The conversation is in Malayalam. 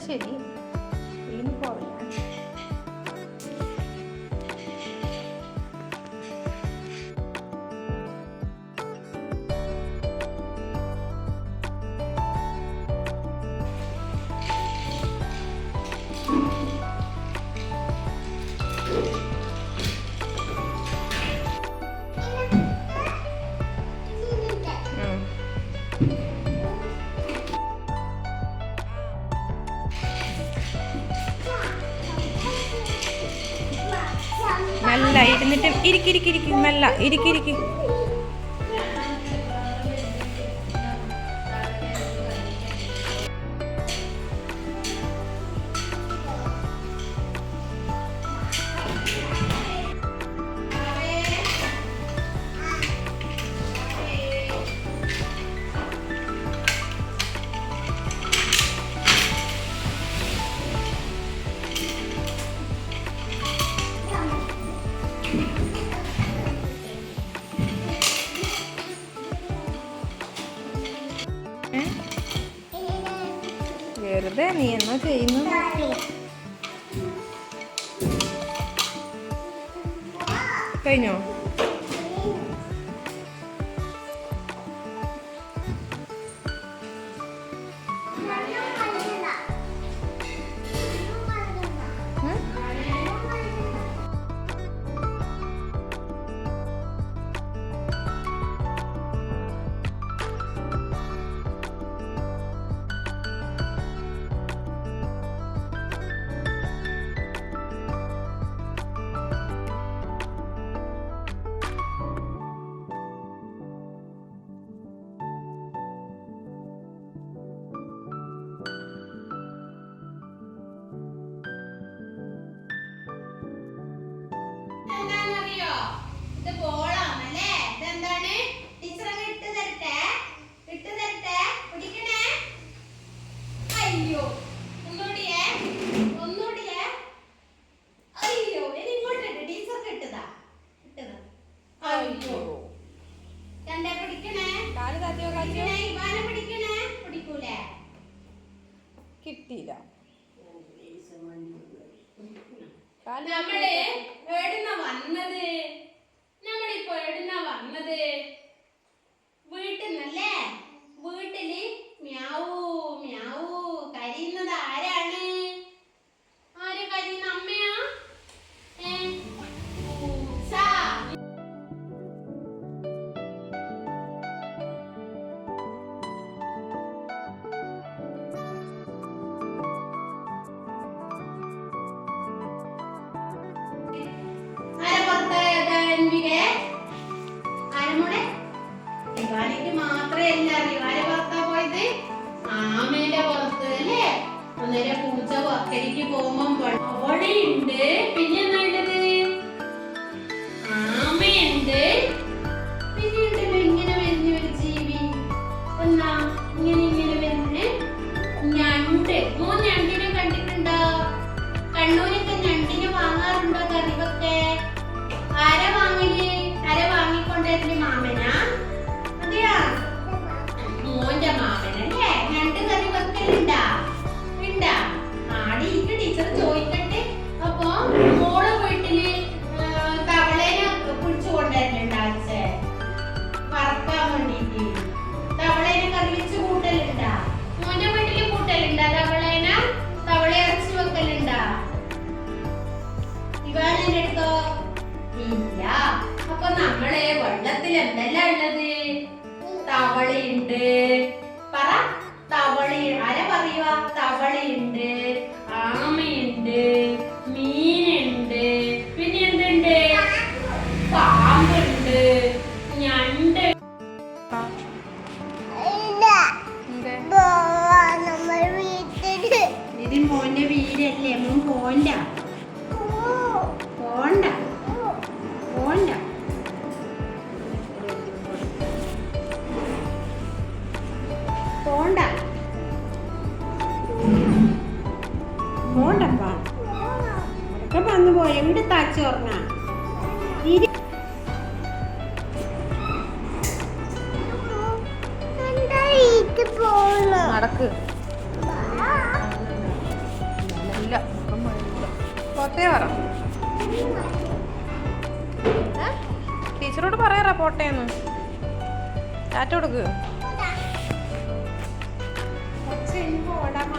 ശരി. വീണ് പോവില്ല. നല്ല ഇരുന്നിട്ട് ഇരിക്കിരിക്കിരിക്കും. നല്ല ഇരിക്കിരിക്കും. വെറുതെ നീ എന്നാ ചെയ്യുന്നത് നോക്കൂ. കഴിഞ്ഞോ? കിട്ടിയില്ല. നമ്മളിപ്പോ എവിടുന്നാ വന്നത്? വീട്ടിൽ നിന്നല്ലേ? വീട്ടില് മ്യാവൂ മ്യാവൂ കരിയുന്നത് ആരാണ്? ആര് കരിയുന്ന? അമ്മയാ? മാത്രമേ അറിയൂ. ആരെ പുറത്താ പോയത്? ആമയുടെ പുറത്ത് അല്ലേ? അന്നേരം പൂച്ച വക്കരിക്ക് പോകുമ്പോ അവളുണ്ട്. പിന്നെ എന്താ? ആമയുണ്ട്. പിന്നെ ഉണ്ടല്ലോ ഇങ്ങനെ വരുന്ന ഒരു ജീവി. എന്നാ ഇങ്ങനെ വരുന്നേ? ഞണ്ട്. ഞണ്ടിനെ കണ്ടിട്ടുണ്ടോ? കണ്ണൂരൊക്കെ ഞണ്ടിനെ വാങ്ങാറുണ്ടോ? കറിവൊക്കെ ആരാ വാങ്ങല്? ആരാ വാങ്ങിക്കൊണ്ടിരുന്ന? മാമനാ? അതെയാ, മോന്റെ മാമനല്ലേ? ഞണ്ട് കറി വെക്കലുണ്ടാ? ഉണ്ടാ? ആടിയിട്ട് ടീച്ചർ ചോദിക്കട്ടെ. അപ്പൊ മോള് വീട്ടില് തവളേനെ പിടിച്ചു കൊണ്ടുവരലുണ്ടാ? അച്ഛൻ വറക്കാൻ വേണ്ടിട്ട് തവളേനെ കറി വെച്ച് കൂട്ടലുണ്ടാ? മോന്റെ വീട്ടില് കൂട്ടലുണ്ടാ തവളേന? തവള ഇറച്ചി വെക്കലുണ്ടാ? ഇവാണെന്റെ അടുത്തോ? ഇല്ല. അപ്പൊ നമ്മളെ വെള്ളത്തിൽ എന്തെല്ലാം ഉള്ളത്? തവളയുണ്ട്. പറ, തവള. ആരാ പറയുക? തവളയുണ്ട്, ആമയുണ്ട്, മീനുണ്ട്. പിന്നെ എന്തുണ്ട്? പാമ്പുണ്ട്, ഞണ്ട്. ഇത് മോന്റെ വീടല്ലേ? മോൻ പോണ്ട പോണ്ട പോണ്ട. പോണ്ട പോണ്ടപ്പാ. ഒക്കെ വന്നു പോയി. എവിടെ താച്ചോർങ്ങ? നടക്ക്. ഇല്ല ഇപ്പം മഴയില്ല. പോട്ടേ പറ. ടീച്ചറോട് പറയാറാ പോട്ടേന്ന്. ടാറ്റ കൊടുക്ക്. കുറച്ച് കഴിഞ്ഞ് ഓടാൻ